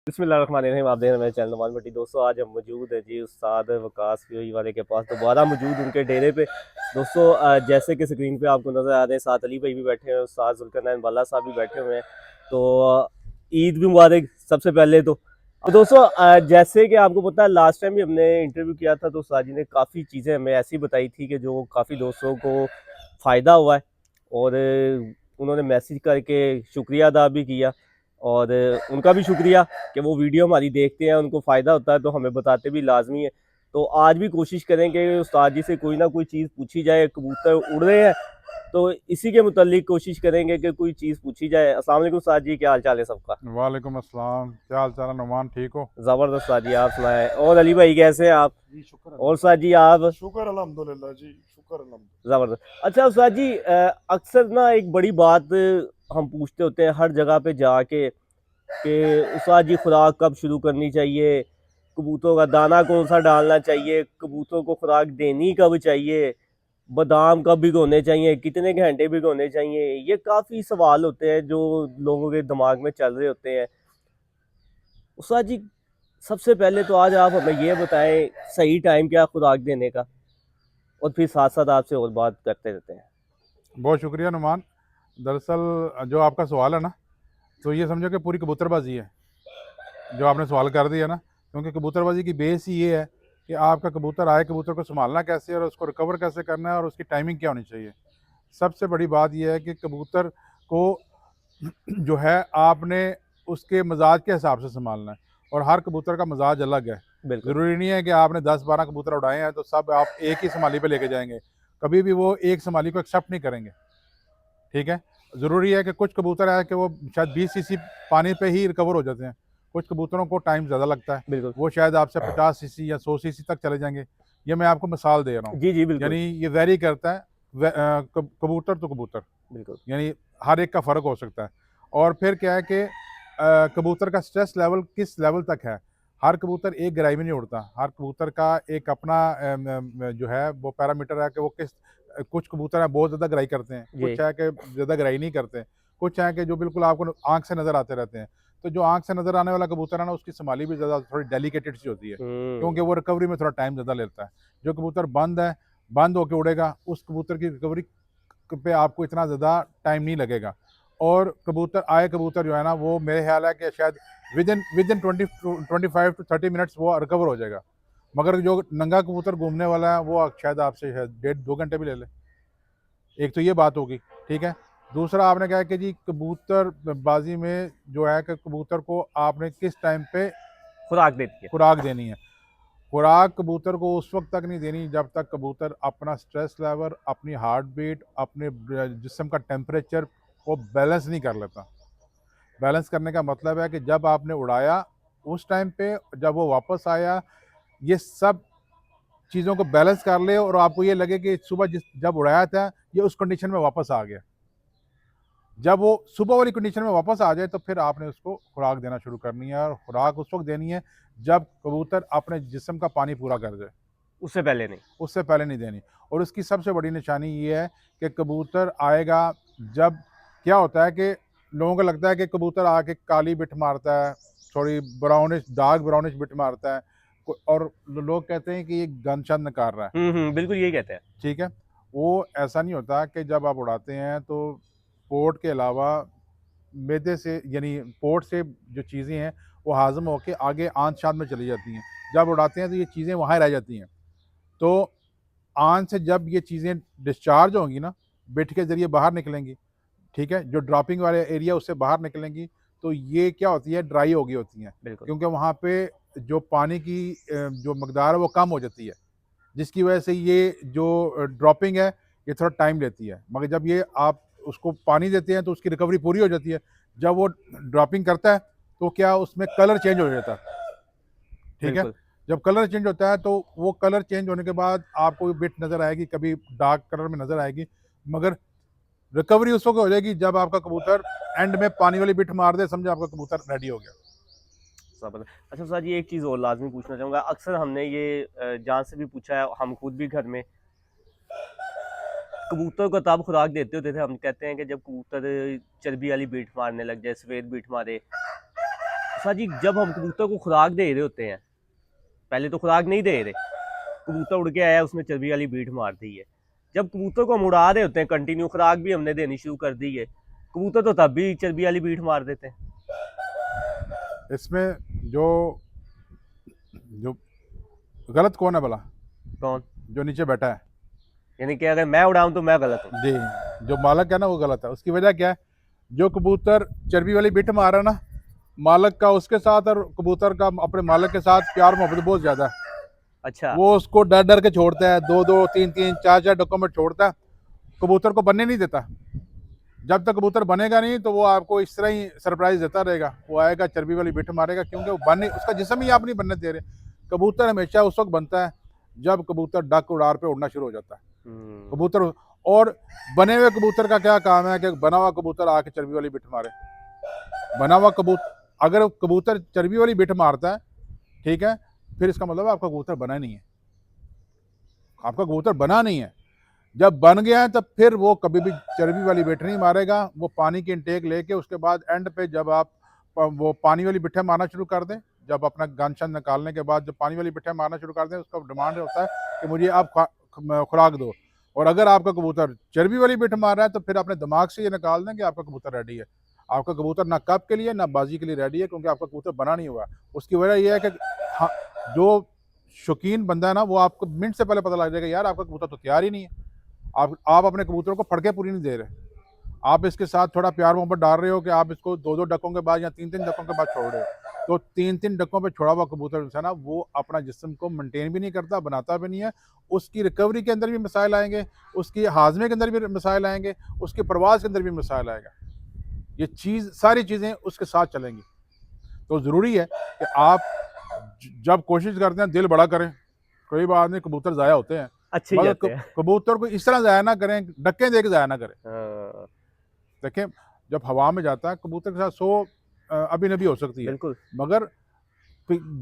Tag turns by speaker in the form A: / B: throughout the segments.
A: बिस्मिल्लाहिर्रहमानिर्रहीम। आप देख रहे हैं मेरे चैनल नुमान भट्टी। दोस्तों आज हम मौजूद है जी उस्ताद वकास पीओई वाले के पास, दोबारा मौजूद उनके डेरे पे। दोस्तों जैसे कि स्क्रीन पे आपको नज़र आ रहे हैं, साथ अली भाई भी बैठे हैं, उस्ताद जुल्करनैन बाला साहब भी बैठे हुए हैं। तो ईद भी मुबारक सबसे पहले तो दोस्तों जैसे कि आपको पता है लास्ट टाइम भी हमने इंटरव्यू किया था तो उस्ताद जी ने काफ़ी चीज़ें हमें ऐसी बताई थी कि जो काफ़ी दोस्तों को फ़ायदा हुआ है। और उन्होंने मैसेज करके शुक्रिया अदा भी किया, और उनका भी शुक्रिया कि वो वीडियो हमारी देखते हैं, उनको फ़ायदा होता है तो हमें बताते भी लाजमी है। तो आज भी कोशिश करेंगे उस्ताद जी से कोई ना कोई चीज़ पूछी जाए। कबूतर उड़ रहे हैं तो इसी के मुतालिक कोशिश करेंगे कि कोई चीज़ पूछी जाए। अस्सलाम वालेकुम उस्ताद जी, क्या हाल चाल है सबका?
B: वालेकुम अस्सलाम। क्या हाल चाल है नुमान, ठीक हो?
A: ज़बरदस्त उस्ताद जी, आप सुनाएं। और अली भाई कैसे हैं आप?
C: जी शुक्र
A: और
C: अल्हम्दुलिल्लाह।
A: उस्ताद जी आप?
C: शुक्र अल्हम्दुलिल्लाह जी, शुक्र अल्हम्दुलिल्लाह।
A: ज़बरदस्त। अच्छा उस्ताद जी, अक्सर ना एक बड़ी बात हम पूछते होते हैं हर जगह पे जाके कि उस्ताद जी खुराक कब शुरू करनी चाहिए, कबूतरों का दाना कौन सा डालना चाहिए, कबूतरों को खुराक देनी कब चाहिए, बादाम कब भिगोने चाहिए, कितने घंटे भिगोने चाहिए। ये काफ़ी सवाल होते हैं जो लोगों के दिमाग में चल रहे होते हैं। उस्ताद जी सबसे पहले तो आज आप हमें ये बताएं सही टाइम क्या है खुराक देने का, और फिर साथ साथ आपसे और बात करते रहते हैं।
B: बहुत शुक्रिया नुमान। दरअसल जो आपका सवाल है ना, तो ये समझो कि पूरी कबूतरबाजी है जो आपने सवाल कर दिया ना। क्योंकि कबूतरबाजी की बेस ही ये है कि आपका कबूतर आए, कबूतर को संभालना कैसे है और उसको रिकवर कैसे करना है और उसकी टाइमिंग क्या होनी चाहिए। सबसे बड़ी बात यह है कि कबूतर को जो है आपने उसके मिजाज के हिसाब से संभालना है, और हर कबूतर का मिजाज अलग है।
A: बिल्कुल।
B: ज़रूरी नहीं है कि आपने 10-12 कबूतर उड़ाए हैं तो सब आप एक ही संभाली पे लेके जाएंगे। कभी भी वो एक संभाली को एक्सेप्ट नहीं करेंगे, ठीक है? ज़रूरी है कि कुछ कबूतर है कि वो शायद 20 सीसी पानी पे ही रिकवर हो जाते हैं। कुछ कबूतरों को टाइम ज़्यादा लगता है,
A: बिल्कुल।
B: वो शायद आपसे 50 सीसी या 100 सीसी तक चले जाएँगे। ये मैं आपको मिसाल दे रहा हूँ।
A: जी जी बिल्कुल।
B: यानी ये वेरी करता है कबूतर तो कबूतर,
A: बिल्कुल।
B: यानी हर एक का फ़र्क हो सकता है। और फिर क्या है कि कबूतर का स्ट्रेस लेवल किस लेवल तक है। हर कबूतर एक गहराई में नहीं उड़ता, हर कबूतर का एक अपना जो है वो पैरामीटर है कि वो किस कुछ कबूतर हैं बहुत ज़्यादा गहराई करते हैं,
A: जी।
B: कुछ है कि ज़्यादा गहराई नहीं करते, कुछ हैं कि जो बिल्कुल आपको आँख से नज़र आते रहते हैं। तो जो आँख से नज़र आने वाला कबूतर है ना, उसकी संभाली भी ज़्यादा थोड़ी डेलिकेटेड सी होती है, क्योंकि वो रिकवरी में थोड़ा टाइम ज़्यादा लेता है। जो कबूतर बंद है, बंद होके उड़ेगा, उस कबूतर की रिकवरी पे आपको इतना ज़्यादा टाइम नहीं लगेगा। और कबूतर जो है ना, वो मेरे ख्याल है कि शायद विदिन 25 टू 30 मिनट्स वो रिकवर हो जाएगा। मगर जो नंगा कबूतर घूमने वाला है वो शायद आपसे शायद 1.5-2 घंटे भी ले ले। एक तो ये बात होगी, ठीक है? दूसरा आपने कहा कि जी कबूतर बाज़ी में जो है कि कबूतर को आपने किस टाइम पे
A: खुराक देती है।
B: खुराक देनी है। खुराक कबूतर को उस वक़्त तक नहीं देनी जब तक कबूतर अपना स्ट्रेस लेवल, अपनी हार्ट बीट, अपने जिस्म का टेम्परेचर को बैलेंस नहीं कर लेता। बैलेंस करने का मतलब है कि जब आपने उड़ाया उस टाइम पे, जब वो वापस आया, ये सब चीज़ों को बैलेंस कर ले और आपको ये लगे कि सुबह जब उड़ाया था ये उस कंडीशन में वापस आ गया। जब वो सुबह वाली कंडीशन में वापस आ जाए तो फिर आपने उसको खुराक देना शुरू करनी है, और खुराक उस वक़्त देनी है जब कबूतर अपने जिस्म का पानी पूरा कर जाए।
A: उससे पहले नहीं।
B: उससे पहले नहीं देनी। और उसकी सबसे बड़ी निशानी ये है कि कबूतर आएगा जब, क्या होता है कि लोगों को लगता है कि कबूतर आके काली बिट मारता है, थोड़ी ब्राउनिश डार्क ब्राउनिश बिट मारता है, और लोग कहते हैं कि ये गंद शंद नकार रहा है,
A: बिल्कुल यही कहते हैं।
B: ठीक है? वो ऐसा नहीं होता कि जब आप उड़ाते हैं तो पोर्ट के अलावा मैदे से, यानी पोर्ट से जो चीज़ें हैं वो हाज़म होके आगे आंत शांत में चली जाती हैं। जब उड़ाते हैं तो ये चीज़ें वहाँ रह जाती हैं। तो आँच से जब ये चीज़ें डिस्चार्ज होंगी ना, बिट के ज़रिए बाहर निकलेंगी, ठीक है? जो ड्रॉपिंग वाले एरिया उससे बाहर निकलेंगी, तो ये क्या होती है, ड्राई हो गई होती हैं।
A: बिल्कुल।
B: क्योंकि वहाँ पे जो पानी की जो मकदार है वो कम हो जाती है, जिसकी वजह से ये जो ड्रॉपिंग है, ये थोड़ा टाइम लेती है। मगर जब ये आप उसको पानी देते हैं तो उसकी रिकवरी पूरी हो जाती है। जब वो ड्रॉपिंग करता है, तो क्या उसमें कलर चेंज हो जाता है, ठीक है?
A: बिल्कुल।
B: जब कलर चेंज होता है तो वो कलर चेंज होने के बाद आपको बिट नज़र आएगी, कभी डार्क कलर में नज़र आएगी, मगर रिकवरी उस वक़्त हो जाएगी जब आपका कबूतर एंड में पानी वाली बिट मार दे, समझो आपका कबूतर रेडी हो गया।
A: ज़बरदस्त। अच्छा सर, ये एक चीज़ और लाजमी पूछना चाहूँगा। अक्सर हमने ये जान से भी पूछा है, हम खुद भी घर में कबूतर को तब खुराक देते होते थे। हम कहते हैं कि जब कबूतर चर्बी वाली बीट मारने लग जाए, सफ़ेद बीट मारे, उस्ताद जी जब हम कबूतर को खुराक दे रहे होते हैं, पहले तो खुराक नहीं दे रहे, कबूतर उड़ के आया उसने चर्बी वाली बीट मार दी है, जब कबूतर को हम उड़ा रहे होते हैं कंटिन्यू खुराक भी हमने देनी शुरू कर दी है, कबूतर तो तब भी चर्बी वाली बीट मार देते हैं।
B: इसमें जो जो गलत कौन है भला?
A: कौन?
B: जो नीचे बैठा है।
A: यानी कि अगर मैं उड़ाऊं तो मैं गलत हूँ?
B: जी, जो मालक है ना वो गलत है। उसकी वजह क्या है? जो कबूतर चर्बी वाली बिट मार रहा है ना, मालक का उसके साथ और कबूतर का अपने मालक के साथ प्यार मोहब्बत बहुत ज्यादा है।
A: अच्छा।
B: वो उसको डर डर के छोड़ता है, 2-2, 3-3, 4-4 डक्कों में छोड़ता है, कबूतर को बनने नहीं देता। जब तक कबूतर बनेगा नहीं तो वो आपको इस तरह ही सरप्राइज देता रहेगा। वो आएगा चर्बी वाली बिट मारेगा, क्योंकि वो बन नहीं, उसका जिस्म ही आप नहीं बनने दे रहे। कबूतर हमेशा उस वक्त बनता है जब कबूतर डक उड़ार पे उड़ना शुरू हो जाता है। कबूतर और बने हुए कबूतर का क्या काम है कि बना हुआ कबूतर आके चर्बी वाली बिट मारे। बना हुआ कबूतर, अगर कबूतर चर्बी वाली बिट मारता है, ठीक है, फिर इसका मतलब आपका कबूतर बना नहीं है, आपका कबूतर बना नहीं है। जब बन गया है तब फिर वो कभी भी चर्बी वाली बिट नहीं मारेगा। वो पानी की इंटेक लेके उसके बाद एंड पे जब आप वो पानी वाली बिठे मारना शुरू कर दें, जब अपना गन शन निकालने के बाद जब पानी वाली बिठे मारना शुरू कर दें, उसका डिमांड होता है कि मुझे आप खुराक दो। और अगर आपका कबूतर चर्बी वाली बिठ मार रहा है तो फिर अपने दिमाग से ये निकाल दें कि आपका कबूतर रेडी है। आपका कबूतर ना कप के लिए ना बाजी के लिए रेडी है, क्योंकि आपका कबूतर बना नहीं हुआ। उसकी वजह यह है कि हाँ, जो शौकीन बंदा है ना, वो आपको मिनट से पहले पता लग जाएगा यार आपका कबूतर तो तैयार ही नहीं है। आप अपने कबूतर को फड़के पूरी नहीं दे रहे। आप इसके साथ थोड़ा प्यार मोहब्बत डाल रहे हो कि आप इसको 2-2 डकों के बाद या 3-3 डकों के बाद छोड़ रहे हो। तो 3-3 डकों पे छोड़ा हुआ कबूतर जो है ना, वो अपना जिस्म को मेंटेन भी नहीं करता, बनाता भी नहीं है। उसकी रिकवरी के अंदर भी मसाइल आएंगे, उसकी हाजमे के अंदर भी मसाइल आएंगे, उसकी परवाज़ के अंदर भी मसाइल आएगा। ये चीज़ सारी चीज़ें उसके साथ चलेंगी। तो ज़रूरी है कि आप जब कोशिश करते हैं दिल बड़ा करें। कोई बात नहीं, कबूतर ज़ाया होते हैं,
A: अच्छे ही
B: मगर
A: जाते हैं।
B: कबूतर को इस तरह ज़ाया ना करें, डक्के दे के ज़ाया ना करें।
A: हाँ,
B: देखें, जब हवा में जाता है कबूतर के साथ 100 अभी-नभी हो सकती है,
A: बिल्कुल।
B: मगर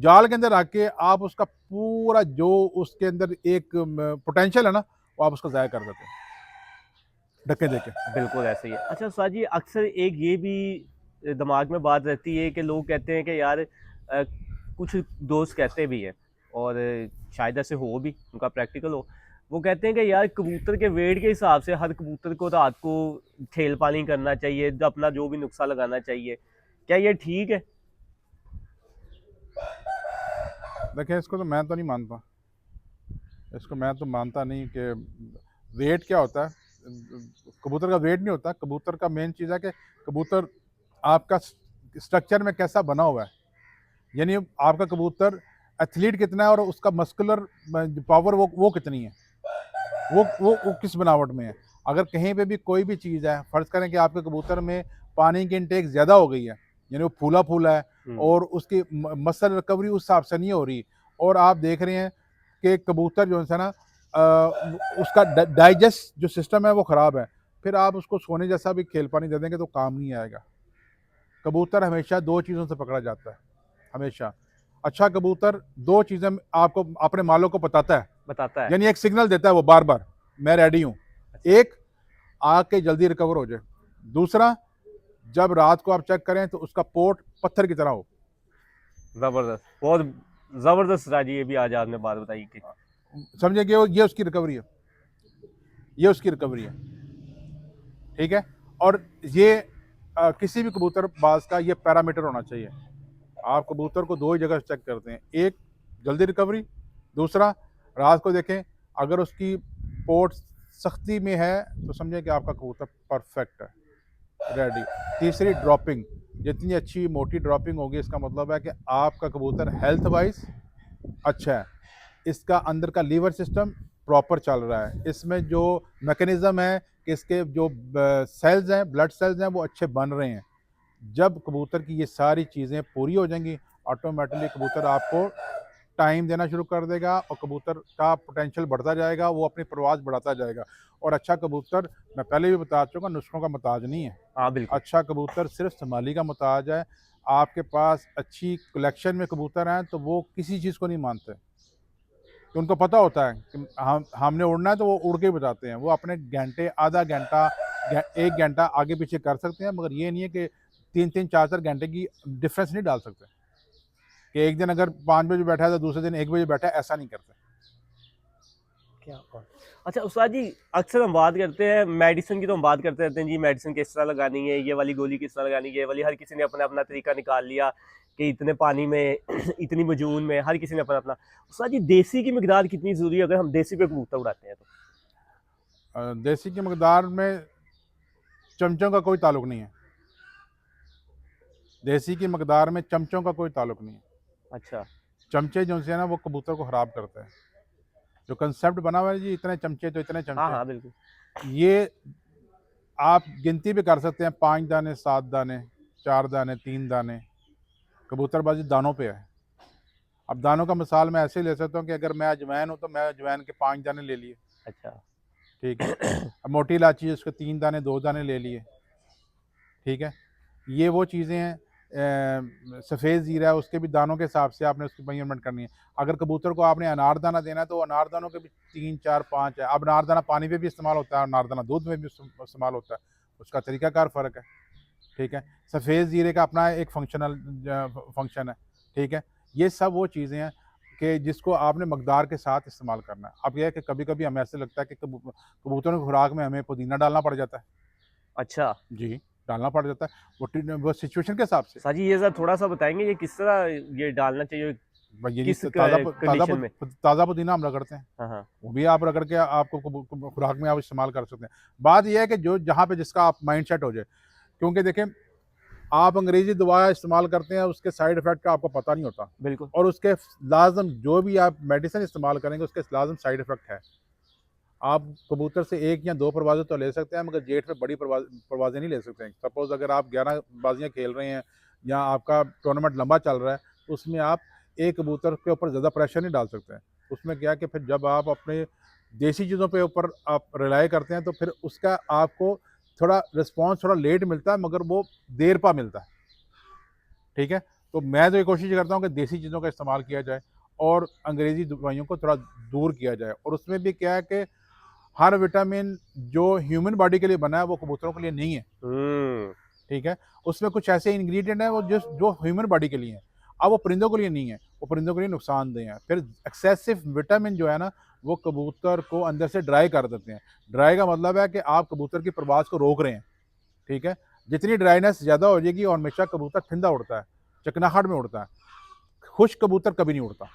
B: जाल के अंदर आके आप उसका पूरा जो उसके अंदर एक पोटेंशियल है ना, वो आप उसका ज़ाया कर देते हैं डक्के दे के।
A: बिल्कुल ऐसे ही है। अच्छा उस्ताद जी, अक्सर एक ये भी दिमाग में बात रहती है कि लोग कहते हैं कि यार कुछ दोस्त कहते भी हैं और शायद ऐसे हो भी, उनका प्रैक्टिकल हो, वो कहते हैं कि यार कबूतर के वेट के हिसाब से हर कबूतर को रात को ठेल पानी करना चाहिए, अपना जो भी नुस्खा लगाना चाहिए, क्या ये ठीक है?
B: देखिए, इसको तो मैं तो नहीं मानता, इसको मैं तो मानता नहीं कि वेट क्या होता है। कबूतर का वेट नहीं होता। कबूतर का मेन चीज़ है कि कबूतर आपका स्ट्रक्चर में कैसा बना हुआ है, यानी आपका कबूतर एथलीट कितना है और उसका मस्कुलर पावर वो कितनी है, वो किस बनावट में है। अगर कहीं पे भी कोई भी चीज़ है, फ़र्ज़ करें कि आपके कबूतर में पानी की इंटेक ज़्यादा हो गई है, यानी वो फूला है और उसकी मसल रिकवरी उस हिसाब से नहीं हो रही, और आप देख रहे हैं कि कबूतर जो है ना उसका डाइजेस्ट जो सिस्टम है वो ख़राब है, फिर आप उसको सोने जैसा भी खेल पानी दे देंगे तो काम नहीं आएगा। कबूतर हमेशा 2 चीज़ों से पकड़ा जाता है, हमेशा। अच्छा कबूतर 2 चीज़ें आपको अपने मालिक को बताता है, यानी एक सिग्नल देता है वो बार-बार, मैं रेडी हूँ। एक, आके जल्दी रिकवर हो जाए। दूसरा, जब रात को आप चेक करें तो उसका पोर्ट पत्थर की तरह हो।
A: ज़बरदस्त, बहुत ज़बरदस्त राजी, ये भी आज आपने बात बताई कि
B: समझे कि ये उसकी रिकवरी है, ये उसकी रिकवरी है, ठीक है। और ये किसी भी कबूतर बाज का ये पैरामीटर होना चाहिए। आप कबूतर को 2 ही जगह चेक करते हैं, एक जल्दी रिकवरी, दूसरा रात को देखें अगर उसकी पोर्ट सख्ती में है तो समझें कि आपका कबूतर परफेक्ट है, रेडी। तीसरी ड्रॉपिंग, जितनी अच्छी मोटी ड्रॉपिंग होगी इसका मतलब है कि आपका कबूतर हेल्थ वाइज अच्छा है, इसका अंदर का लीवर सिस्टम प्रॉपर चल रहा है, इसमें जो मैकेनिज़्म है कि इसके जो सेल्स हैं, ब्लड सेल्स हैं, वो अच्छे बन रहे हैं। जब कबूतर की ये सारी चीज़ें पूरी हो जाएंगी, ऑटोमेटिकली कबूतर आपको टाइम देना शुरू कर देगा और कबूतर का पोटेंशियल बढ़ता जाएगा, वो अपनी परवाज़ बढ़ाता जाएगा। और अच्छा कबूतर, मैं पहले भी बता चुका, नुस्खों का मोहताज नहीं है।
A: हाँ बिल्कुल।
B: अच्छा कबूतर सिर्फ संभाली का मोहताज है। आपके पास अच्छी कलेक्शन में कबूतर हैं तो वो किसी चीज़ को नहीं मानते, तो उनको पता होता है कि हमने उड़ना है तो वो उड़ के बताते हैं। वो अपने घंटे, आधा घंटा, 1 घंटा आगे पीछे कर सकते हैं, मगर ये नहीं है कि 3-3 4-4 घंटे की डिफरेंस नहीं डाल सकते कि एक दिन अगर 5 बजे बैठा है तो दूसरे दिन 1 बजे बैठा है, ऐसा नहीं करते।
A: क्या बात। अच्छा उस्ताद जी, अक्सर हम बात करते हैं मेडिसिन की, तो हम बात करते रहते हैं जी मेडिसिन किस तरह लगानी है, ये वाली गोली किस तरह लगानी है, ये वाली, हर किसी ने अपना अपना तरीका निकाल लिया कि इतने पानी में इतनी मजून में, हर किसी ने अपना अपना। उस्ताद जी, देसी की मिकदार कितनी ज़रूरी है अगर हम देसी पे कबूतर उड़ाते हैं तो?
B: देसी की मकदार में चमचों का कोई ताल्लुक नहीं है। देसी की मकदार में चमचों का कोई ताल्लुक नहीं है।
A: अच्छा।
B: चमचे जो है ना वो कबूतर को ख़राब करते हैं। जो कंसेप्ट बना हुआ है जी, इतने चमचे तो इतने
A: हाँ
B: चमचे,
A: हाँ बिल्कुल।
B: ये आप गिनती भी कर सकते हैं, 5 दाने, 7 दाने, 4 दाने, 3 दाने। कबूतरबाजी दानों पे है। अब दानों का मिसाल मैं ऐसे ले सकता हूँ कि अगर मैं अजवाइन हूँ तो मैं अजवाइन के 5 दाने ले लिए,
A: अच्छा।
B: ठीक है। अब मोटी इलायची है, उसके 3 दाने 2 दाने ले लिए, ठीक है। ये वो चीज़ें हैं। सफ़ेद ज़ीरा है, उसके भी दानों के हिसाब से आपने उसकी मेजरमेंट करनी है। अगर कबूतर को आपने अनारदाना देना है तो अनारदानों के भी 3 4 5 है। अब अनारदाना पानी पे भी इस्तेमाल होता है, अनारदाना दूध में भी इस्तेमाल होता है, उसका तरीक़ाकार फ़र्क है, ठीक है। सफ़ेद ज़ीरे का अपना एक फंक्शन है, ठीक है। ये सब वो चीज़ें हैं कि जिसको आपने मकदार के साथ इस्तेमाल करना है। अब यह है कि कभी-कभी हमें ऐसे लगता है कि कबूतरों की खुराक में हमें पुदीना डालना पड़ जाता है।
A: अच्छा
B: जी, डालना पड़ जाता है, वो सिचुएशन के हिसाब से।
A: साजी, ये ज़रा थोड़ा सा बताएंगे ये किस तरह ये डालना चाहिए,
B: भाई ये
A: किस
B: जी
A: कंडीशन में?
B: ताज़ा पुदीना हम रगड़ते हैं,
A: हाँ हाँ।
B: वो भी आप रगड़ के आपको खुराक में आप इस्तेमाल कर सकते हैं। बात ये है कि जो जहाँ पे जिसका आप माइंड सेट हो जाए, क्योंकि देखें आप अंग्रेज़ी दवा इस्तेमाल करते हैं, उसके साइड इफ़ेक्ट का आपको पता नहीं होता,
A: बिल्कुल।
B: और उसके लाज़िम जो भी आप मेडिसिन इस्तेमाल करेंगे उसके लाज़िम साइड इफ़ेक्ट है। आप कबूतर से 1 या 2 परवाज़ें तो ले सकते हैं, मगर जेट में बड़ी परवाज़ें नहीं ले सकते हैं। सपोज़ अगर आप 11 बाज़ियाँ खेल रहे हैं या आपका टूर्नामेंट लंबा चल रहा है, तो उसमें आप एक कबूतर के ऊपर ज़्यादा प्रेशर नहीं डाल सकते हैं। उसमें क्या है कि फिर जब आप अपने देसी चीज़ों पे ऊपर आप रिलाय करते हैं तो फिर उसका आपको थोड़ा रिस्पॉन्स थोड़ा लेट मिलता है, मगर वो देर पा मिलता है, ठीक है। तो मैं तो ये कोशिश करता हूँ कि देसी चीज़ों का इस्तेमाल किया जाए और अंग्रेज़ी दवाइयों को थोड़ा दूर किया जाए। और उसमें भी क्या है कि हर विटामिन जो ह्यूमन बॉडी के लिए बना है वो कबूतरों के लिए नहीं है, ठीक है। उसमें कुछ ऐसे इंग्रेडिएंट हैं वो जो ह्यूमन बॉडी के लिए हैं, अब वो परिंदों के लिए नहीं है, वो परिंदों के लिए नुकसानदेह हैं। फिर एक्सेसिव विटामिन जो है ना, वो कबूतर को अंदर से ड्राई कर देते हैं। ड्राई का मतलब है कि आप कबूतर की परवाज़ को रोक रहे हैं, ठीक है। जितनी ड्राइनेस ज़्यादा हो जाएगी और हमेशा कबूतर ठंडा उड़ता है, चिकनाहट में उड़ता है, खुश कबूतर कभी नहीं उड़ता।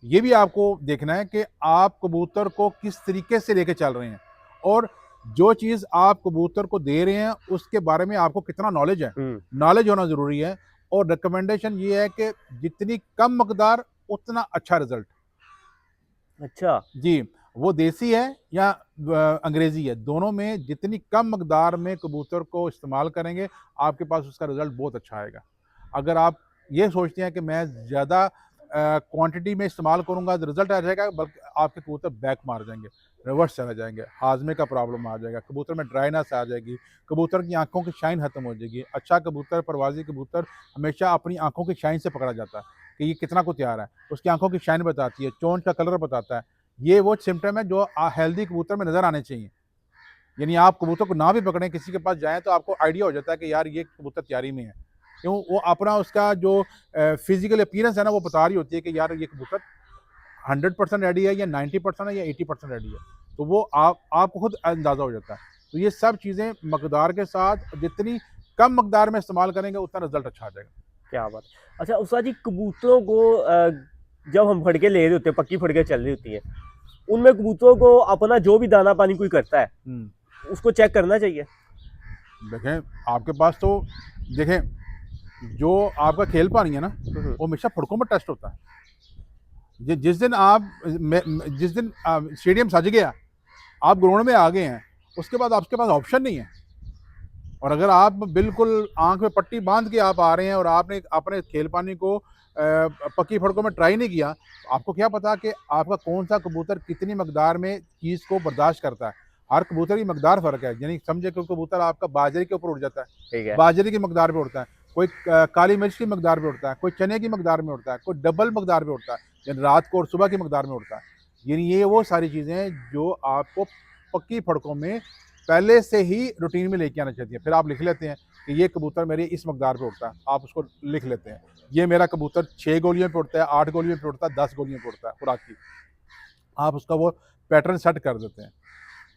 B: ये भी आपको देखना है कि आप कबूतर को किस तरीके से लेके चल रहे हैं, और जो चीज़ आप कबूतर को दे रहे हैं उसके बारे में आपको कितना नॉलेज है। नॉलेज होना ज़रूरी है, और रिकमेंडेशन ये है कि जितनी कम मकदार उतना अच्छा रिज़ल्ट।
A: अच्छा।
B: जी, वो देसी है या अंग्रेज़ी है, दोनों में जितनी कम मकदार में कबूतर को इस्तेमाल करेंगे, आपके पास उसका रिज़ल्ट बहुत अच्छा आएगा। अगर आप ये सोचते हैं कि मैं ज़्यादा क्वांटिटी में इस्तेमाल करूँगा तो रिज़ल्ट आ जाएगा, बल्कि आपके कबूतर बैक मार जाएँगे, रिवर्स चले जाएँगे, हाज़मे का प्रॉब्लम आ जाएगा, कबूतर में ड्राइनेस आ जाएगी, कबूतर की आँखों की शाइन ख़त्म हो जाएगी। अच्छा कबूतर, परवाज़ी कबूतर हमेशा अपनी आँखों की शाइन से पकड़ा जाता है कि ये कितना को तैयार है, उसकी आँखों की शाइन बताती है, चोंच का कलर बताता है। ये वो सिम्पटम है जो हेल्दी कबूतर में नज़र आने चाहिए। यानी आप कबूतर को ना भी पकड़ें, किसी के पास जाएँ तो आपको आइडिया हो जाता है कि यार ये कबूतर तैयारी में है। क्यों? वो अपना उसका जो फिज़िकल अपीयरेंस है ना, वो बता रही होती है कि यार ये कबूतर 100% रेडी है या 90% है या 80% रेडी है। तो वो आपको खुद अंदाज़ा हो जाता है। तो ये सब चीज़ें मकदार के साथ जितनी कम मकदार में इस्तेमाल करेंगे उतना रिज़ल्ट अच्छा आ जाएगा।
A: क्या बात। अच्छा उस्ताद जी, कबूतरों को जब हम फड़के ले रहे होते हैं, पक्की फड़के चल रही होती है, उनमें कबूतरों को अपना जो भी दाना पानी कोई करता है उसको चेक करना चाहिए?
B: देखें आपके पास तो देखें जो आपका खेल पानी है ना, वो हमेशा फड़कों में टेस्ट होता है। जिस दिन स्टेडियम सज गया, आप ग्राउंड में आ गए हैं, उसके बाद आपके पास ऑप्शन नहीं है। और अगर आप बिल्कुल आँख में पट्टी बांध के आप आ रहे हैं और आपने अपने खेल पानी को पक्की फड़कों में ट्राई नहीं किया, तो आपको क्या पता कि आपका कौन सा कबूतर कितनी मकदार में चीज़ को बर्दाश्त करता है। हर कबूतर की मकदार फ़र्क है, यानी समझे कोई कबूतर आपका बाजरे के ऊपर उड़ जाता है,
A: ठीक है।
B: बाजरे की मकदार पे उड़ता है, कोई काली मिर्च की मकदार पे उड़ता है, कोई चने की मकदार में उड़ता है, कोई डबल मकदार पे उड़ता है, यानी रात को और सुबह की मकदार में उड़ता है। यानी ये वो सारी चीज़ें हैं जो आपको पक्की फड़कों में पहले से ही रूटीन में लेके आना चाहिए। फिर आप लिख लेते हैं कि ये कबूतर मेरे इस मकदार पे उड़ता है, आप उसको लिख लेते हैं। ये मेरा कबूतर 6 गोलियों पे उड़ता है, 8 गोलियों पे उड़ता है, 10 गोलियों पे उड़ता है खुराक की। आप उसका वो पैटर्न सेट कर देते हैं।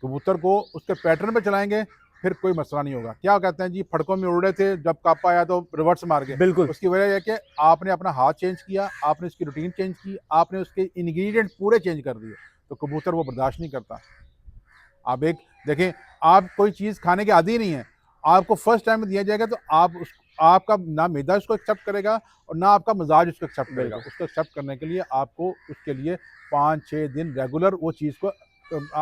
B: कबूतर को उसके पैटर्न पे चलाएंगे, फिर कोई मसला नहीं होगा। क्या कहते हैं जी, फड़कों में उड़ रहे थे, जब कापा आया तो रिवर्स मार गए।
A: बिल्कुल
B: उसकी वजह यह है कि आपने अपना हाथ चेंज किया, आपने उसकी रूटीन चेंज की, आपने उसके इंग्रेडिएंट पूरे चेंज कर दिए, तो कबूतर वो बर्दाश्त नहीं करता। आप एक देखें, आप कोई चीज़ खाने के आदी नहीं है, आपको फर्स्ट टाइम दिया जाएगा तो आप उस आपका ना मैदा उसको एक्सेप्ट करेगा और ना आपका मिजाज उसको एक्सेप्ट करेगा।
A: बिल्कुल।
B: उसको एक्सेप्ट करने के लिए आपको उसके लिए 5-6 दिन रेगुलर वो चीज़ को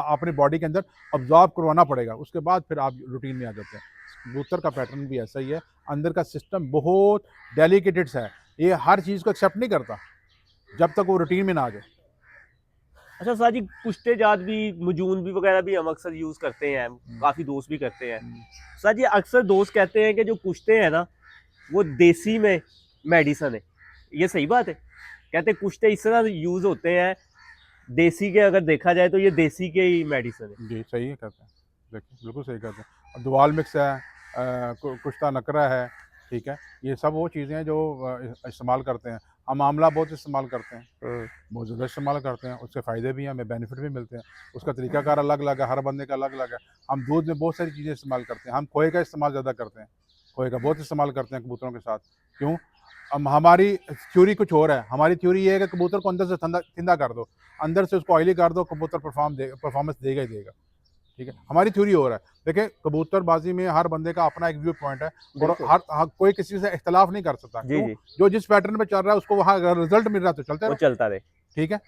B: अपनी बॉडी के अंदर ऑब्जॉर्व करवाना पड़ेगा। उसके बाद फिर आप रूटीन में आ जाते हैं। कबूतर का पैटर्न भी ऐसा ही है, अंदर का सिस्टम बहुत डेलिकेटेड सा है, ये हर चीज़ को एक्सेप्ट नहीं करता जब तक वो रूटीन में ना आ जाए।
A: अच्छा साजी, कुश्ते जात भी, मजून भी वगैरह भी हम अक्सर यूज करते हैं, काफी दोस्त भी करते हैं। साजी अक्सर दोस्त कहते हैं कि जो कुश्ते हैं ना वो देसी में मेडिसन है, ये सही बात है? कहते हैं कुश्ते इस तरह यूज होते हैं, देसी के अगर देखा जाए तो ये देसी के ही मेडिसन है।
B: जी, सही है कहते हैं। देखिए, बिल्कुल सही कहते हैं। और दुवाल मिक्स है, कुश्ता नकरा है, ठीक है? ये सब वो चीज़ें हैं जो इस्तेमाल करते हैं। हम आमला बहुत इस्तेमाल करते हैं, बहुत ज़्यादा इस्तेमाल करते हैं, उससे फ़ायदे भी हैं, हमें बेनिफिट भी मिलते हैं। उसका तरीक़ाकार अलग-अलग है, हर बंदे का अलग-अलग है। हम दूध में बहुत सारी चीज़ें इस्तेमाल करते हैं, हम खोए का इस्तेमाल ज़्यादा करते हैं, खोए का बहुत इस्तेमाल करते हैं कबूतरों के साथ। क्यों? हमारी थ्योरी कुछ और है, हमारी थ्योरी ये है कि कबूतर को अंदर से ठंडा कर दो, अंदर से उसको ऑयली कर दो, कबूतर परफॉर्मेंस देगा ही देगा, ठीक है? हमारी थ्योरी और है। देखिए, कबूतरबाजी में हर बंदे का अपना एक व्यू पॉइंट है और
A: बिल्कुल।
B: कोई किसी से इख्तलाफ नहीं कर सकता।
A: जी
B: क्यों?
A: जी,
B: जो जिस पैटर्न पे चल रहा है उसको वहाँ अगर रिजल्ट मिल रहा है तो चलते
A: वो
B: रहो,
A: चलता रहे।
B: ठीक है?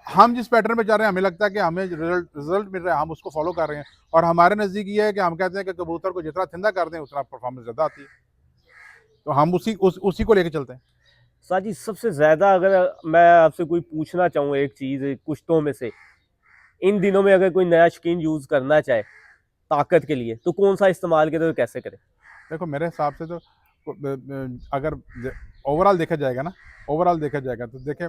B: हम जिस पैटर्न पे चल रहे हैं, हमें लगता है कि हमें रिजल्ट मिल रहा है, हम उसको फॉलो कर रहे हैं और हमारे नज़दीक ये है कि हम कहते हैं कि कबूतर को जितना ठंडा कर दें उतना परफॉर्मेंस ज़्यादा आती है, तो हम उसी को लेके चलते हैं।
A: साजी सबसे ज्यादा अगर मैं आपसे कोई पूछना चाहूँ एक चीज कुश्तों में से, इन दिनों में अगर कोई नया शौकीन यूज करना चाहे ताकत के लिए तो कौन सा इस्तेमाल करे और कैसे करे?
B: देखो, मेरे हिसाब से तो अगर ओवरऑल देखा जाएगा ना, ओवरऑल देखा जाएगा तो देखें,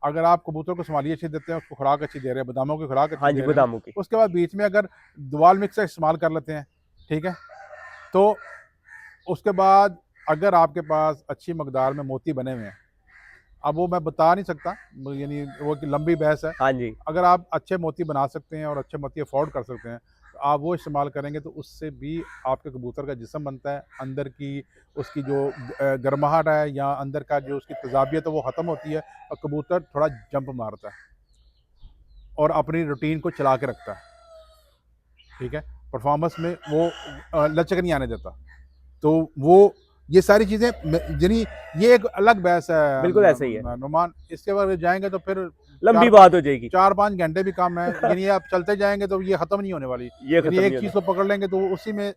B: अगर आप कबूतर को संभालिए अच्छी देते हैं, उसको खुराक अच्छी दे रहे हैं, बादामों की खुराक
A: हाँ
B: अच्छी
A: जी,
B: दे रहे हैं,
A: बादामों की।
B: उसके बाद बीच में अगर दुआल मिक्स का इस्तेमाल कर लेते हैं, ठीक है? तो उसके बाद अगर आपके पास अच्छी मकदार में मोती बने हुए हैं, अब वो मैं बता नहीं सकता, यानी वो एक लंबी बहस है।
A: हाँ जी।
B: अगर आप अच्छे मोती बना सकते हैं और अच्छे मोती अफोर्ड कर सकते हैं, तो आप वो इस्तेमाल करेंगे तो उससे भी आपके कबूतर का जिस्म बनता है, अंदर की उसकी जो गर्माहट है या अंदर का जो उसकी तेज़ाबियत है वो ख़त्म होती है और कबूतर थोड़ा जंप मारता है और अपनी रूटीन को चला के रखता है, ठीक है? परफॉर्मेंस में वो लचक नहीं आने देता। तो वो ये सारी चीज़ें यानी ये एक अलग बहस है
A: बिल्कुल ऐसा ही है,
B: नुमान। इसके बाद जाएँगे तो फिर
A: लंबी बात हो जाएगी।
B: 4-5 घंटे भी कम है, यानी आप चलते जाएँगे तो ये ख़त्म नहीं होने वाली।
A: ये खत्म
B: यानी
A: नहीं
B: एक
A: होने।
B: चीज़ को पकड़ लेंगे तो उसी में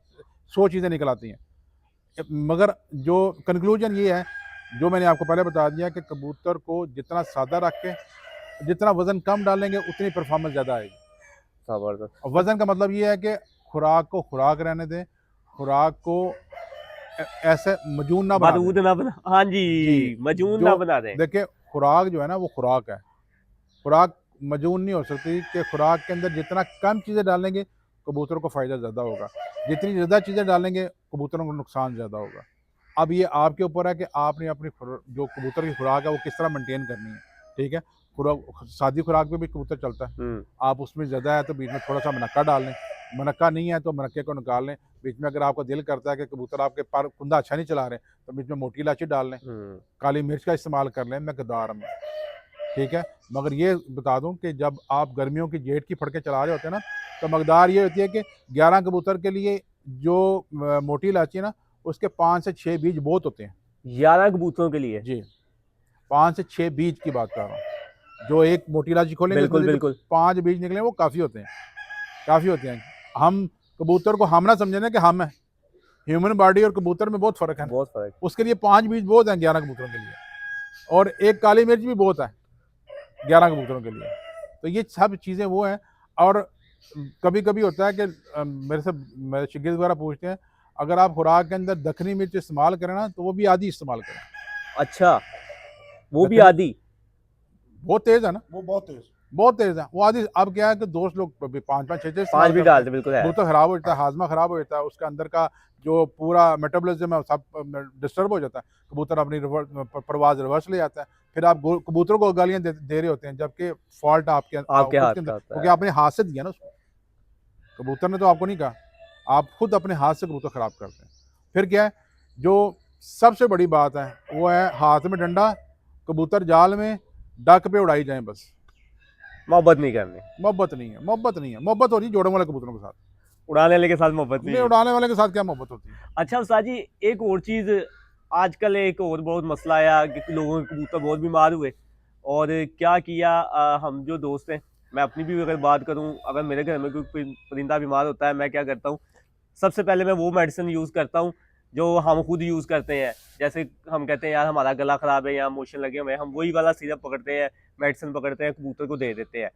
B: 100 चीज़ें निकल आती हैं। मगर जो कंक्लूजन ये है, जो मैंने आपको पहले बता दिया कि कबूतर को जितना सादा रख के, जितना वज़न कम डालेंगे उतनी परफॉर्मेंस ज़्यादा आएगी।
A: जबरदस्त।
B: और वज़न का मतलब ये है कि खुराक को खुराक रहने दें, खुराक को ऐसे मजून ना बना
A: बारूद
B: दें।
A: ना बना, हाँ जी,
B: जी,
A: मजून ना
B: जो
A: बना दें।
B: देखिए, खुराक जो है ना वो खुराक है, खुराक मजून नहीं हो सकती कि खुराक के अंदर जितना कम चीज़ें डालेंगे कबूतर को फ़ायदा ज़्यादा होगा, जितनी ज़्यादा चीज़ें डालेंगे कबूतरों को नुकसान ज़्यादा होगा। अब ये आपके ऊपर है कि आपने अपनी जो कबूतर की खुराक है वो किस तरह मेंटेन करनी है, ठीक है? खुराक सादी खुराक पे भी कबूतर चलता है, आप उसमें ज़्यादा है तो बीच में थोड़ा सा मुनक्का डाल लें, मुनक्का नहीं है तो मुनक्के को निकाल लें। बीच में अगर आपका दिल करता है कि कबूतर आपके पर कुंदा अच्छा नहीं चला रहे तो बीच में मोटी इलायची डाल लें, काली मिर्च का इस्तेमाल कर लें मकदार में, ठीक है? मगर ये बता दूं कि जब आप गर्मियों की जेठ की फड़के चला रहे होते हैं ना, तो मकदार ये होती है कि 11 कबूतर के लिए जो मोटी इलायची है ना, उसके 5 से 6 बीज बहुत होते हैं।
A: 11 कबूतरों के लिए?
B: जी, 5 से 6 बीज की बात कर रहा हूँ। जो एक मोटी इलायची खोलेंगे उसमें
A: बिल्कुल
B: से जो
A: बिल्कुल।
B: 5 बीज निकले वो काफ़ी होते हैं, काफ़ी होते हैं। हम कबूतर को हम ना समझे ना कि हम हैं। ह्यूमन बॉडी और कबूतर में बहुत फ़र्क है ना।
A: बहुत फर्क।
B: उसके लिए 5 बीज बहुत हैं 11 कबूतरों के लिए, और एक काली मिर्च भी बहुत है 11 कबूतरों के लिए। तो ये सब चीज़ें वो हैं। और कभी-कभी होता है कि मेरे शागिर्द वगैरह पूछते हैं, अगर आप खुराक के अंदर दखनी मिर्च इस्तेमाल करें ना, तो वो भी आधी इस्तेमाल करें।
A: अच्छा, वो भी
B: दखनी
A: आदि?
B: बहुत तेज़ है ना,
C: वो बहुत तेज।
B: बहुत तेज है वो आदि। अब क्या है कि दोस्त लोग 5-5 6-6
A: पाँच भी डालते बिल्कुल है।
B: कबूतर खराब हो जाता है, हाजमा खराब हो जाता है, उसका अंदर का जो पूरा मेटाबॉलिज्म है सब डिस्टर्ब हो जाता है, कबूतर अपनी परवाज रिवर्स ले जाता है, फिर आप कबूतरों को गालियां दे रहे होते हैं, जबकि फॉल्ट आपके
A: आपके
B: खुद
A: हाथ
B: के अंदर,
A: का होता
B: क्योंकि
A: है।
B: आपने हाथ से दिया ना उसको, कबूतर ने तो आपको नहीं कहा, आप खुद अपने हाथ से कबूतर खराब करते हैं। फिर क्या है, जो सबसे बड़ी बात है वो है हाथ में डंडा, कबूतर जाल में, डक पे उड़ाई जाए बस।
A: मोहब्बत नहीं करनी,
B: मोहब्बत नहीं है, मोहब्बत नहीं है, मोहब्बत हो रही है जोड़ों वाले कबूतरों के साथ,
A: उड़ाने वाले के साथ मोहब्बत
B: नहीं
A: नहीं।
B: उड़ाने वाले के साथ क्या मोहब्बत होती है।
A: अच्छा उस्ताद जी, एक और चीज़, आजकल एक और बहुत मसला आया कि लोगों के कबूतर बहुत बीमार हुए, और क्या किया, हम जो दोस्त हैं, मैं अपनी भी अगर बात करूं, अगर मेरे घर में कोई परिंदा बीमार होता है, मैं क्या करता हूं, सबसे पहले मैं वो मेडिसिन यूज़ करता हूं जो हम खुद यूज़ करते हैं। जैसे हम कहते हैं यार हमारा गला ख़राब है या मोशन लगे हुए हैं, हम वही वाला सिरप पकड़ते हैं, मेडिसिन पकड़ते हैं, कबूतर को दे देते हैं।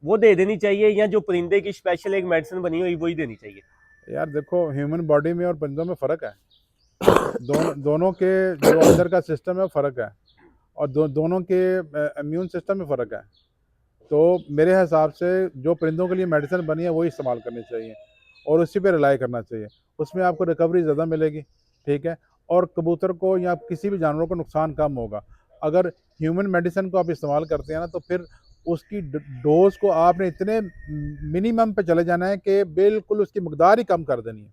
A: वो दे देनी चाहिए, या जो परिंदे की स्पेशल एक मेडिसिन बनी हुई वही देनी चाहिए?
B: यार देखो, ह्यूमन बॉडी में और परिंदों में फ़र्क है, दोनों के जो अंदर का सिस्टम है फ़र्क है, और दोनों के इम्यून सिस्टम में फ़र्क है। तो मेरे हिसाब से जो परिंदों के लिए मेडिसिन बनी है वही इस्तेमाल करनी चाहिए, और उसी पे रिलाई करना चाहिए, उसमें आपको रिकवरी ज़्यादा मिलेगी, ठीक है, और कबूतर को या किसी भी जानवर को नुकसान कम होगा। अगर ह्यूमन मेडिसिन को आप इस्तेमाल करते हैं ना, तो फिर उसकी डोज को आपने इतने मिनिमम पे चले जाना है कि बिल्कुल उसकी मकदार ही कम कर देनी है।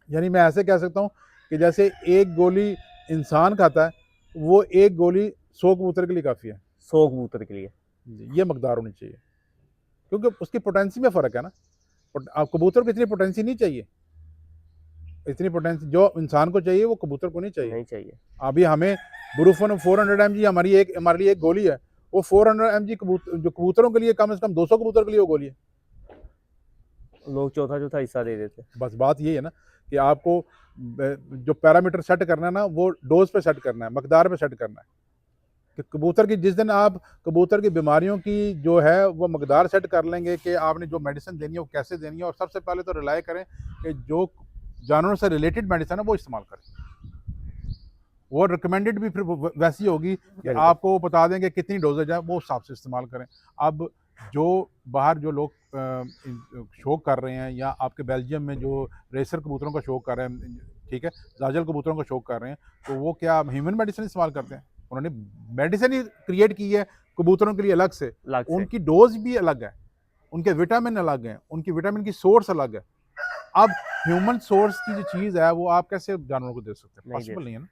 B: यानी मैं ऐसे कह सकता हूँ कि जैसे एक गोली इंसान खाता है, वो एक गोली 100 कबूतर के लिए काफ़ी है।
A: 100 कबूतर के लिए?
B: ये मकदार होनी चाहिए, क्योंकि उसकी पोटेंसी में फ़र्क है ना। आप कबूतर को इतनी पोटेंसी नहीं चाहिए, इतनी पोटेंसी जो इंसान को चाहिए वो कबूतर को नहीं चाहिए।
A: नहीं चाहिए।
B: अभी हमें ब्रूफन 400 mg हमारे लिए एक गोली है, वो 400 mg जो कबूतरों के लिए कम से कम 200 कबूतर के लिए वो गोली है।
A: लोग चौथा चौथा हिस्सा दे देते।
B: बस बात ये है ना कि आपको जो पैरामीटर सेट करना है ना, वो डोज पे सेट करना है, मकदार पे सेट करना है, कि कबूतर की जिस दिन आप कबूतर की बीमारियों की जो है वो मकदार सेट कर लेंगे कि आपने जो मेडिसिन देनी है वो कैसे देनी है, और सबसे पहले तो रिलाई करें कि जो जानवरों से रिलेटेड मेडिसिन है वो इस्तेमाल करें। वो रिकमेंडेड भी फिर वैसी होगी कि आपको बता देंगे कितनी डोजेज है, वो हिसाब से इस्तेमाल करें। अब जो बाहर जो लोग शौक कर रहे हैं, या आपके बेल्जियम में जो रेसर कबूतरों का शौक कर रहे हैं, ठीक है, जाजल कबूतरों का शौक कर रहे हैं, तो वो क्या ह्यूमन मेडिसिन इस्तेमाल करते हैं? उन्होंने मेडिसिन ही क्रिएट की है कबूतरों के लिए अलग से, उनकी डोज भी अलग है, उनके विटामिन अलग हैं, उनकी विटामिन की सोर्स अलग है। अब ह्यूमन सोर्स की जो चीज़ है वो आप कैसे जानवरों को दे सकते हैं? पॉसिबल नहीं है ना।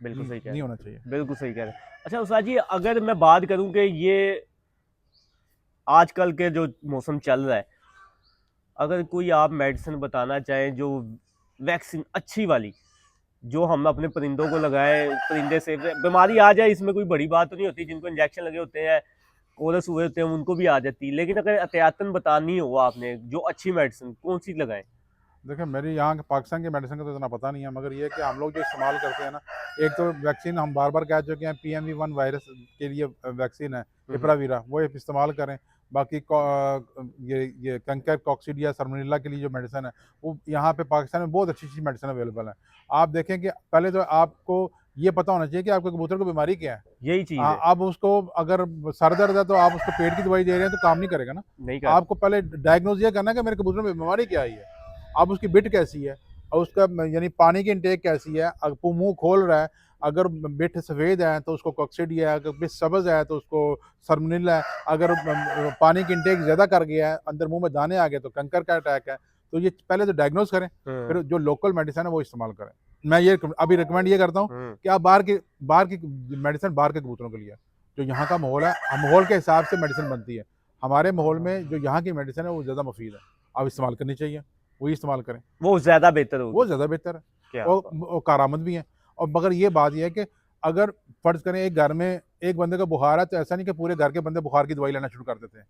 A: बिल्कुल सही कह रहे
B: नहीं
A: हैं,
B: होना चाहिए।
A: बिल्कुल सही कह रहे हैं। अच्छा उस्ताद जी, अगर मैं बात करूं कि ये आजकल के जो मौसम चल रहा है, अगर कोई आप मेडिसिन बताना चाहें जो वैक्सीन अच्छी वाली, जो हम अपने परिंदों को लगाएं, परिंदे से बीमारी आ जाए, इसमें कोई बड़ी बात तो नहीं होती, जिनको इंजेक्शन लगे होते हैं, कोरस हुए होते हैं, उनको भी आ जाती है, लेकिन अगर एहतियातन बतानी हो आपने जो अच्छी मेडिसिन कौन सी लगाएं?
B: देखिए, मेरी यहाँ के पाकिस्तान के मेडिसिन का तो इतना पता नहीं है, मगर ये है कि हम लोग जो इस्तेमाल करते हैं ना, एक तो वैक्सीन हम बार बार कह चुके हैं, PMV1 वायरस के लिए वैक्सीन है इप्रावीरा, वो इस्तेमाल करें। बाकी ये कंकर कॉक्सीडिया सर्मोनिला के लिए जो मेडिसिन है वो यहाँ पे पाकिस्तान में बहुत अच्छी अच्छी मेडिसिन अवेलेबल है। आप देखें कि पहले तो आपको ये पता होना चाहिए कि आपके कबूतर को बीमारी क्या है।
A: यही चीज़ है।
B: आप उसको अगर सर दर्द है तो आप उसको पेट की दवाई दे रहे हैं तो काम नहीं करेगा ना।
A: नहीं कर
B: आपको पहले डायग्नोज ये करना है कि मेरे कबूतर में बीमारी क्या आई है, अब उसकी बिट कैसी है, और उसका यानी पानी की इंटेक कैसी है, अगर मुंह खोल रहा है, अगर बिट सफ़ेद है तो उसको कॉक्सीडिया है, अगर बिट सब्ज़ है तो उसको सर्मोनिला है, अगर पानी की इंटेक ज़्यादा कर गया है, अंदर मुंह में दाने आ गए तो कंकर का अटैक है। तो ये पहले तो डायग्नोज करें, फिर जो लोकल मेडिसिन है वो इस्तेमाल करें। मैं ये अभी रिकमेंड ये करता हूँ कि आप बाहर की मेडिसिन बाहर के कबूतरों के लिए, जो यहाँ का माहौल है, माहौल के हिसाब से मेडिसिन बनती है। हमारे माहौल में जो यहाँ की मेडिसिन है वो ज़्यादा मुफीद है, आप इस्तेमाल करनी चाहिए, वही इस्तेमाल करें,
A: वो ज़्यादा बेहतर होगी।
B: वो ज़्यादा बेहतर है,
A: क्या
B: और कारामद भी है। और मगर ये बात यह है कि अगर फ़र्ज़ करें एक घर में एक बंदे का बुखार है, तो ऐसा नहीं कि पूरे घर के बंदे बुखार की दवाई लेना शुरू कर देते हैं।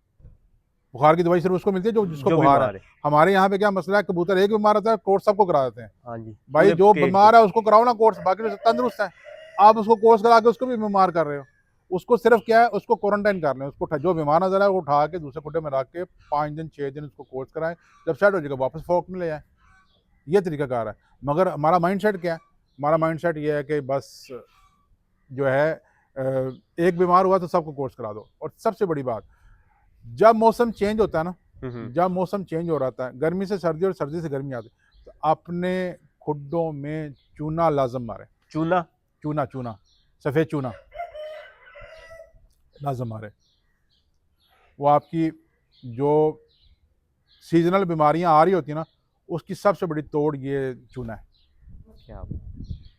B: बुखार की दवाई सिर्फ उसको मिलती है जो जिसको बुखार है। हमारे यहाँ पे क्या मसला है, कबूतर एक बीमार होता है, कोर्स सबको करा देते हैं।
A: हाँ जी,
B: भाई जो बीमार है उसको कराओ ना कोर्स, बाकी तो तंदुरुस्त है, आप उसको कोर्स करा के उसको भी बीमार कर रहे हो। उसको सिर्फ क्या है, उसको क्वारंटाइन कर लें, उसको जो बीमार नजर है वो उठा के दूसरे खुटे में रख के 5 दिन 6 दिन उसको कोर्स कराएं, जब सेट हो जाएगा वापस फोक में ले आए। ये तरीकाकार है। मगर हमारा माइंड सेट क्या है, हमारा माइंड सेट ये है कि बस जो है एक बीमार हुआ तो सबको कोर्स करा दो। और सबसे बड़ी बात, जब मौसम चेंज होता है ना,
A: हम्म।
B: जब मौसम चेंज हो रहा है, गर्मी से सर्दी और सर्दी से गर्मी आती है, तो अपने खुड्डों में चूना लाजम मारे।
A: चूना?
B: चूना, चूना, सफ़ेद चूना लाजम मारे। वो आपकी जो सीजनल बीमारियां आ रही होती है ना, उसकी सबसे बड़ी तोड़ ये चूना है।
A: क्या?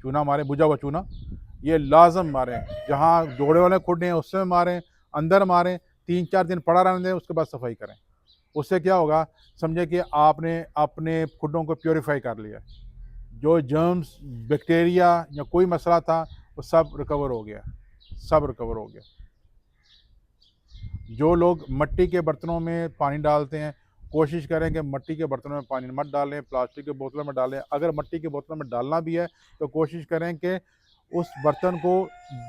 B: चूना मारे, बुझा हुआ चूना, ये लाजम मारें। जहाँ जोड़े वाले खुड्डे हैं उसमें मारें, अंदर मारें, 3-4 दिन पड़ा रहने दें, उसके बाद सफाई करें। उससे क्या होगा, समझे कि आपने अपने खुड्डों को प्योरीफाई कर लिया। जो जर्म्स, बैक्टीरिया या कोई मसला था, वो सब रिकवर हो गया, सब रिकवर हो गया। जो लोग मिट्टी के बर्तनों में पानी डालते हैं, कोशिश करें कि मिट्टी के बर्तनों में पानी मत डालें, प्लास्टिक के बोतलों में डालें। अगर मिट्टी की बोतलों में डालना भी है तो कोशिश करें कि उस बर्तन को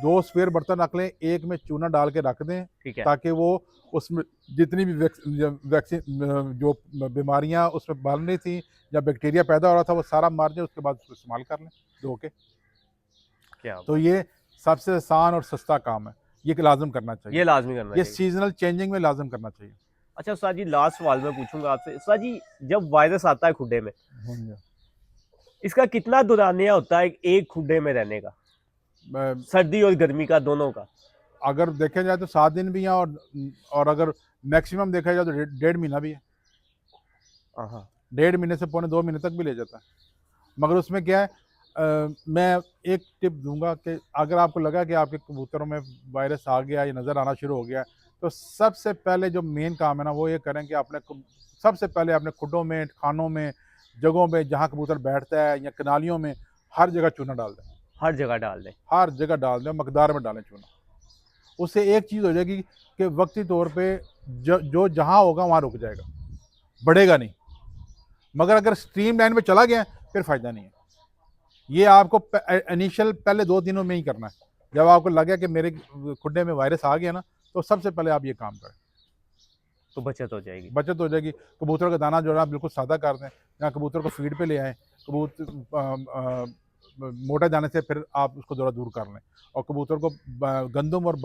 B: 2 स्पेयर बर्तन रख लें, एक में चूना डाल के रख दें,
A: ठीक है।
B: ताकि वो उसमें जितनी भी वैक्सीन जो बीमारियां उसमें बन रही थी या बैक्टीरिया पैदा हो रहा था, वो सारा मार जाए, उसके बाद उसको इस्तेमाल कर लें धो के।
A: क्या?
B: तो ये सबसे आसान और सस्ता काम है, ये लाजम करना चाहिए,
A: ये लाजमी करना
B: ये
A: चाहिए।
B: सीजनल चेंजिंग में लाजम करना चाहिए।
A: अच्छा उस्ताद जी, लास्ट सवाल मैं पूछूंगा आपसे। उस्ताद जी, जब वायरस आता है खुड्डे में, इसका कितना दौरानिया होता है एक खुड्डे में रहने का, सर्दी और गर्मी का, दोनों का?
B: अगर देखा जाए तो 7 दिन भी हैं, और अगर मैक्सिमम देखा जाए तो 1.5 महीना भी है।
A: हाँ।
B: 1.5 महीने से पौने 2 महीने तक भी ले जाता है। मगर उसमें क्या है, मैं एक टिप दूंगा कि अगर आपको लगा कि आपके कबूतरों में वायरस आ गया या नज़र आना शुरू हो गया, तो सबसे पहले जो मेन काम है ना, वो ये करें कि सबसे पहले अपने खुड्डों में, खानों में, जगहों में जहाँ कबूतर बैठता है या कनालियों में, हर जगह चूना डाल दें।
A: हर जगह डाल दें?
B: हर जगह डाल दें, मकदार में डालें चूना। उससे एक चीज़ हो जाएगी कि वक्ती तौर पे जो जहाँ होगा वहाँ रुक जाएगा, बढ़ेगा नहीं। मगर अगर स्ट्रीम लाइन में चला गया फिर फ़ायदा नहीं है। ये आपको इनिशियल पहले 2 दिनों में ही करना है। जब आपको लगे कि मेरे खुड्डे में वायरस आ गया ना, तो सबसे पहले आप ये काम करें,
A: तो बचत हो जाएगी।
B: बचत हो जाएगी। कबूतर का दाना जो है आप बिल्कुल सादा कर दें, या कबूतर को फीड पे ले आएँ। कबूतर मोटे दाने से फिर आप उसको थोड़ा दूर कर लें, और कबूतर को गंदम और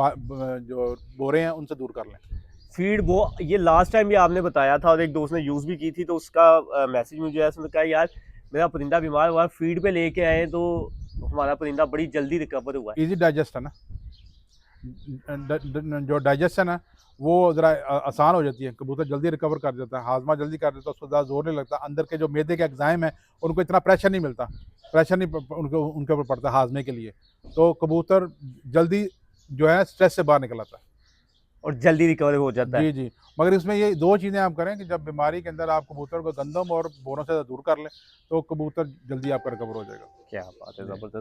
B: जो बोरे हैं उनसे दूर कर लें।
A: फीड वो, ये लास्ट टाइम भी आपने बताया था और एक दोस्त ने यूज़ भी की थी, तो उसका मैसेज मुझे ऐसा उसने कहा, यार मेरा परिंदा बीमार हुआ, फीड पे लेके आए तो हमारा परिंदा बड़ी जल्दी रिकवर हुआ है।
B: इजी डाइजेस्ट है ना, जो डाइजेशन है वो ज़रा आसान हो जाती है, कबूतर जल्दी रिकवर कर जाता है, हाजमा जल्दी कर देता है, उसको ज़्यादा जोर नहीं लगता। अंदर के जो मैदे के एग्जाइम है उनको इतना प्रेशर नहीं मिलता, प्रेशर नहीं उनके ऊपर पड़ता हाजमे के लिए, तो कबूतर जल्दी जो है स्ट्रेस से बाहर निकल आता है
A: और जल्दी रिकवर हो जाता है।
B: जी जी। मगर इसमें ये 2 चीज़ें आप करें कि जब बीमारी के अंदर आप कबूतर को गंदम और बोरों से दूर कर लें, तो कबूतर जल्दी आपका रिकवर हो जाएगा।
A: क्या बात है,
B: जी।
A: ज़बरदस्त।